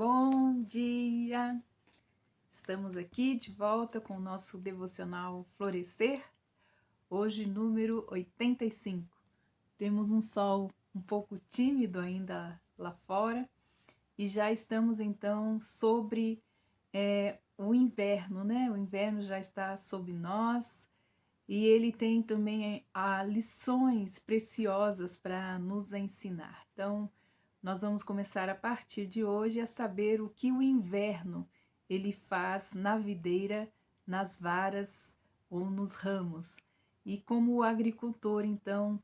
Bom dia! Estamos aqui de volta com o nosso devocional Florescer, hoje número 85. Temos um sol um pouco tímido ainda lá fora e já estamos então sobre o inverno, né? O inverno já está sob nós e ele tem também lições preciosas para nos ensinar. Então, nós vamos começar a partir de hoje a saber o que o inverno ele faz na videira, nas varas ou nos ramos. E como o agricultor então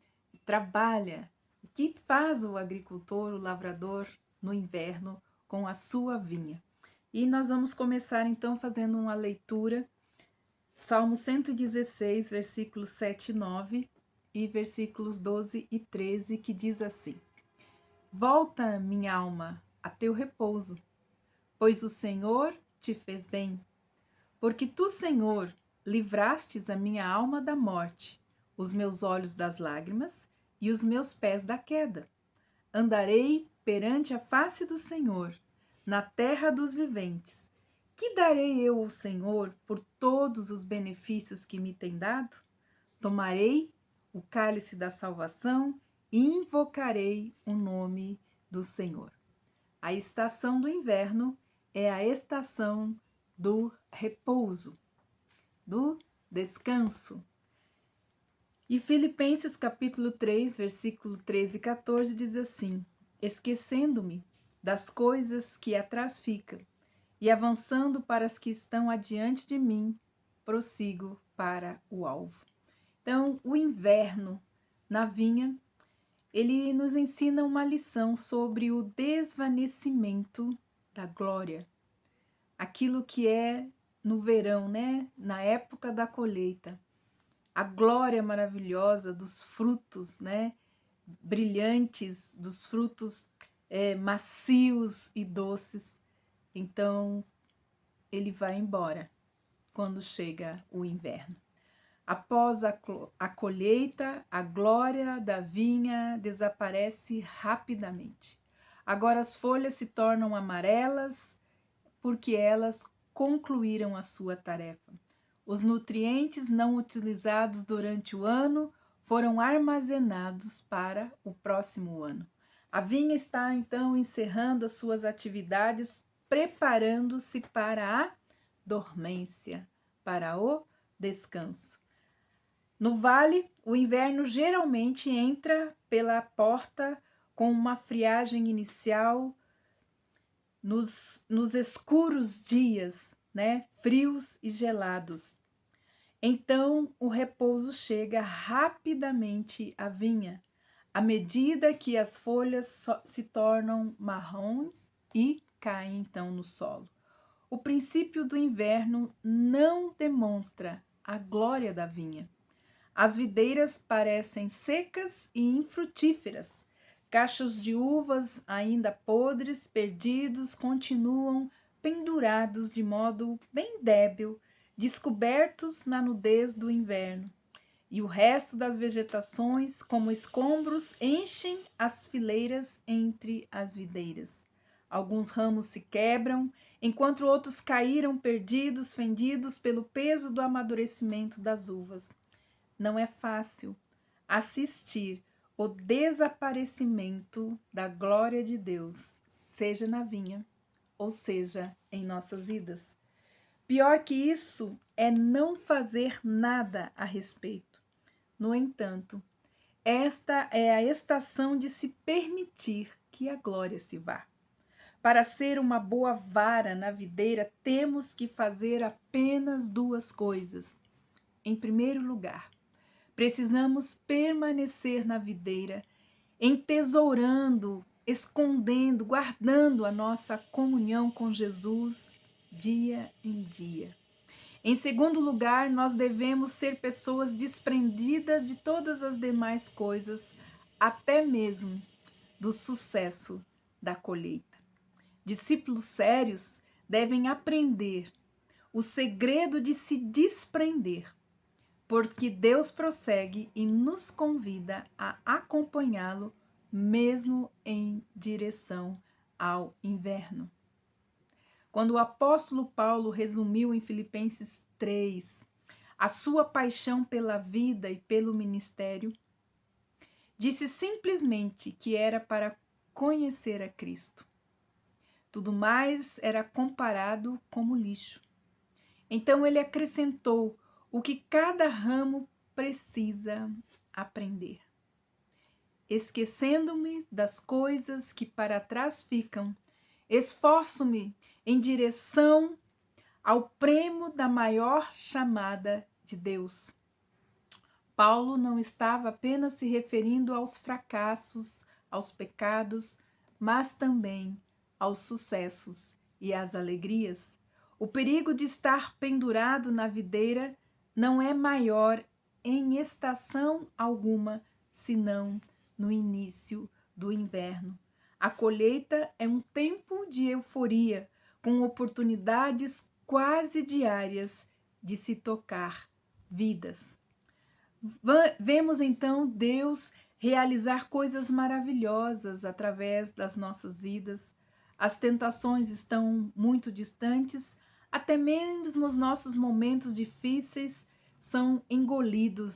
trabalha, o que faz o agricultor, o lavrador no inverno com a sua vinha. E nós vamos começar então fazendo uma leitura, Salmo 116, versículos 7 e 9 e versículos 12 e 13, que diz assim: Volta, minha alma, a teu repouso, pois o Senhor te fez bem. Porque tu, Senhor, livrastes a minha alma da morte, os meus olhos das lágrimas e os meus pés da queda. Andarei perante a face do Senhor, na terra dos viventes. Que darei eu ao Senhor por todos os benefícios que me tem dado? Tomarei o cálice da salvação e invocarei o nome do Senhor. A estação do inverno é a estação do repouso, do descanso. E Filipenses capítulo 3, versículo 13 e 14 diz assim: Esquecendo-me das coisas que atrás ficam e avançando para as que estão adiante de mim, prossigo para o alvo. Então, o inverno na vinha, ele nos ensina uma lição sobre o desvanecimento da glória. Aquilo que é no verão, né? Na época da colheita. A glória maravilhosa dos frutos, né? Brilhantes, dos frutos macios e doces. Então, ele vai embora quando chega o inverno. Após a colheita, a glória da vinha desaparece rapidamente. Agora as folhas se tornam amarelas porque elas concluíram a sua tarefa. Os nutrientes não utilizados durante o ano foram armazenados para o próximo ano. A vinha está então encerrando as suas atividades, preparando-se para a dormência, para o descanso. No vale, o inverno geralmente entra pela porta com uma friagem inicial nos escuros dias, né? Frios e gelados. Então, o repouso chega rapidamente à vinha, à medida que as folhas se tornam marrons e caem então no solo. O princípio do inverno não demonstra a glória da vinha. As videiras parecem secas e infrutíferas. Cachos de uvas ainda podres, perdidos, continuam pendurados de modo bem débil, descobertos na nudez do inverno. E o resto das vegetações, como escombros, enchem as fileiras entre as videiras. Alguns ramos se quebram, enquanto outros caíram perdidos, fendidos pelo peso do amadurecimento das uvas. Não é fácil assistir o desaparecimento da glória de Deus, seja na vinha ou seja em nossas vidas. Pior que isso é não fazer nada a respeito. No entanto, esta é a estação de se permitir que a glória se vá. Para ser uma boa vara na videira, temos que fazer apenas duas coisas. Em primeiro lugar, precisamos permanecer na videira, entesourando, escondendo, guardando a nossa comunhão com Jesus dia em dia. Em segundo lugar, nós devemos ser pessoas desprendidas de todas as demais coisas, até mesmo do sucesso da colheita. Discípulos sérios devem aprender o segredo de se desprender, porque Deus prossegue e nos convida a acompanhá-lo mesmo em direção ao inverno. quando o apóstolo Paulo resumiu em Filipenses 3 a sua paixão pela vida e pelo ministério, disse simplesmente que era para conhecer a Cristo. Tudo mais era comparado como lixo. Então ele acrescentou o que cada ramo precisa aprender. Esquecendo-me das coisas que para trás ficam, esforço-me em direção ao prêmio da maior chamada de Deus. Paulo não estava apenas se referindo aos fracassos, aos pecados, mas também aos sucessos e às alegrias. O perigo de estar pendurado na videira não é maior em estação alguma, senão no início do inverno. A colheita é um tempo de euforia, com oportunidades quase diárias de se tocar vidas. Vemos então Deus realizar coisas maravilhosas através das nossas vidas. As tentações estão muito distantes, até mesmo os nossos momentos difíceis são engolidos,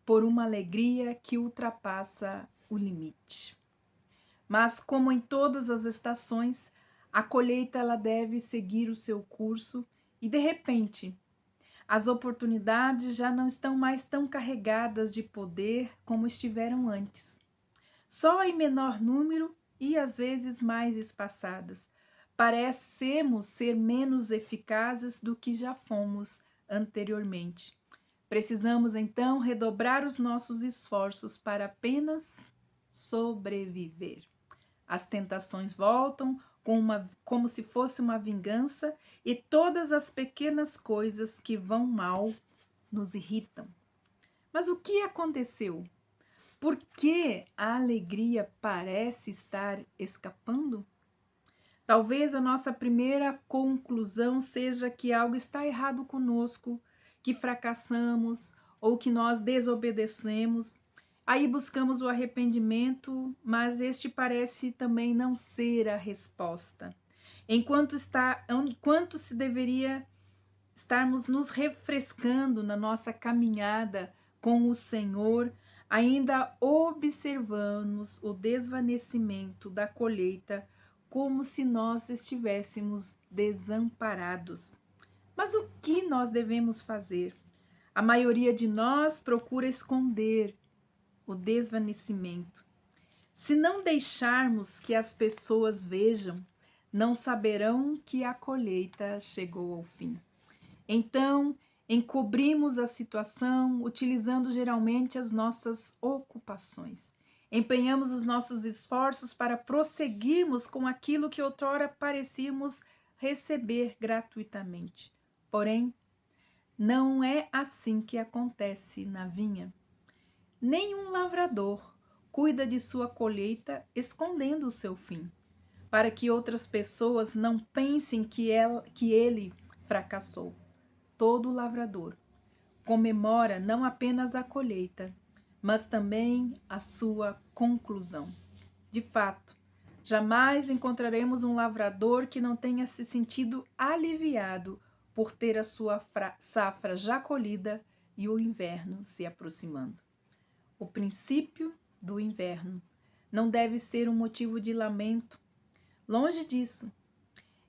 por uma alegria que ultrapassa o limite. Mas como em todas as estações, a colheita ela deve seguir o seu curso e de repente as oportunidades já não estão mais tão carregadas de poder como estiveram antes. Só em menor número e às vezes mais espaçadas. Parecemos ser menos eficazes do que já fomos anteriormente. Precisamos então redobrar os nossos esforços para apenas sobreviver. As tentações voltam como se fosse uma vingança, e todas as pequenas coisas que vão mal nos irritam. Mas o que aconteceu? Por que a alegria parece estar escapando? Talvez a nossa primeira conclusão seja que algo está errado conosco, que fracassamos ou que nós desobedecemos. Aí buscamos o arrependimento, mas este parece também não ser a resposta. Enquanto se deveria estarmos nos refrescando na nossa caminhada com o Senhor, ainda observamos o desvanecimento da colheita como se nós estivéssemos desamparados. Mas o que nós devemos fazer? A maioria de nós procura esconder o desvanecimento. Se não deixarmos que as pessoas vejam, não saberão que a colheita chegou ao fim. Então, encobrimos a situação utilizando geralmente as nossas ocupações. Empenhamos os nossos esforços para prosseguirmos com aquilo que outrora parecíamos receber gratuitamente. Porém, não é assim que acontece na vinha. Nenhum lavrador cuida de sua colheita escondendo o seu fim, para que outras pessoas não pensem que ele fracassou. Todo lavrador comemora não apenas a colheita, mas também a sua conclusão. De fato, jamais encontraremos um lavrador que não tenha se sentido aliviado por ter a sua safra já colhida e o inverno se aproximando. O princípio do inverno não deve ser um motivo de lamento. Longe disso.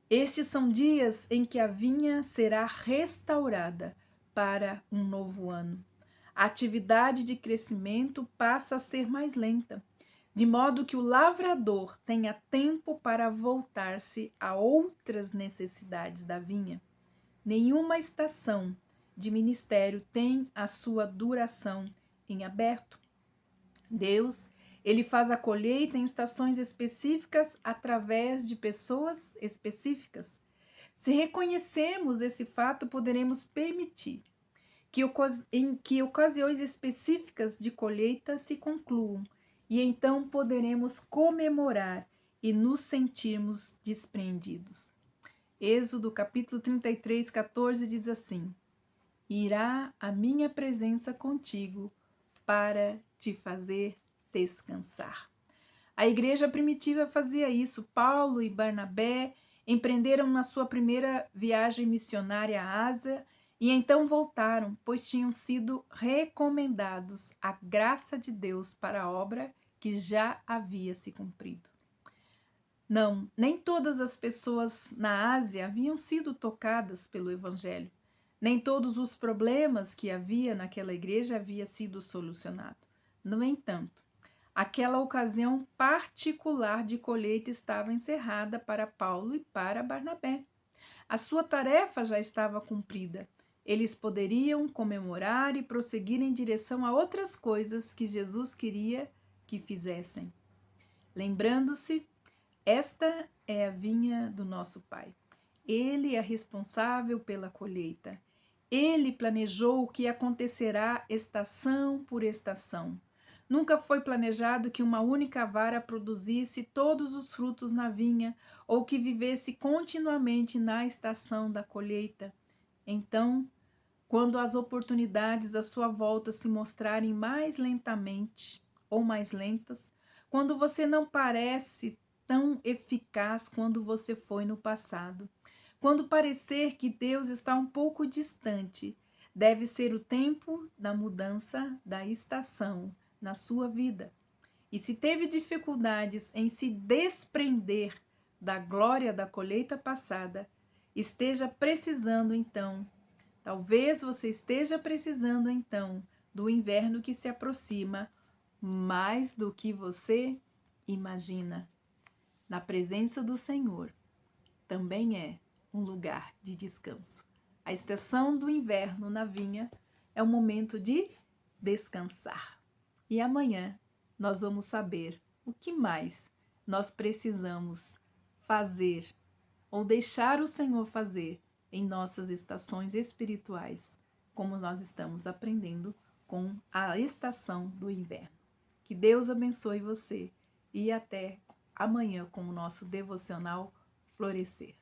Estes são dias em que a vinha será restaurada para um novo ano. A atividade de crescimento passa a ser mais lenta, de modo que o lavrador tenha tempo para voltar-se a outras necessidades da vinha. Nenhuma estação de ministério tem a sua duração em aberto. Deus, ele faz a colheita em estações específicas através de pessoas específicas. Se reconhecermos esse fato, poderemos permitir que ocasiões específicas de colheita se concluam, e então poderemos comemorar e nos sentirmos despreendidos. Êxodo capítulo 33, 14 diz assim: irá a minha presença contigo para te fazer descansar. A igreja primitiva fazia isso. Paulo e Barnabé, Empreenderam na sua primeira viagem missionária à Ásia e então voltaram, pois tinham sido recomendados à graça de Deus para a obra que já havia se cumprido. Não, nem todas as pessoas na Ásia haviam sido tocadas pelo Evangelho. Nem todos os problemas que havia naquela igreja haviam sido solucionados. No entanto, aquela ocasião particular de colheita estava encerrada para Paulo e para Barnabé. A sua tarefa já estava cumprida. Eles poderiam comemorar e prosseguir em direção a outras coisas que Jesus queria que fizessem. Lembrando-se, esta é a vinha do nosso Pai. Ele é responsável pela colheita. Ele planejou o que acontecerá estação por estação. Nunca foi planejado que uma única vara produzisse todos os frutos na vinha ou que vivesse continuamente na estação da colheita. Então, quando as oportunidades à sua volta se mostrarem mais lentamente ou mais lentas, quando você não parece tão eficaz quando você foi no passado, quando parecer que Deus está um pouco distante, deve ser o tempo da mudança da estação na sua vida. E se teve dificuldades em se desprender da glória da colheita passada, esteja precisando então, talvez você esteja precisando então do inverno que se aproxima mais do que você imagina. Na presença do Senhor também é um lugar de descanso. A estação do inverno na vinha é o momento de descansar. E amanhã nós vamos saber o que mais nós precisamos fazer ou deixar o Senhor fazer em nossas estações espirituais, como nós estamos aprendendo com a estação do inverno. Que Deus abençoe você e até amanhã com o nosso devocional Florescer.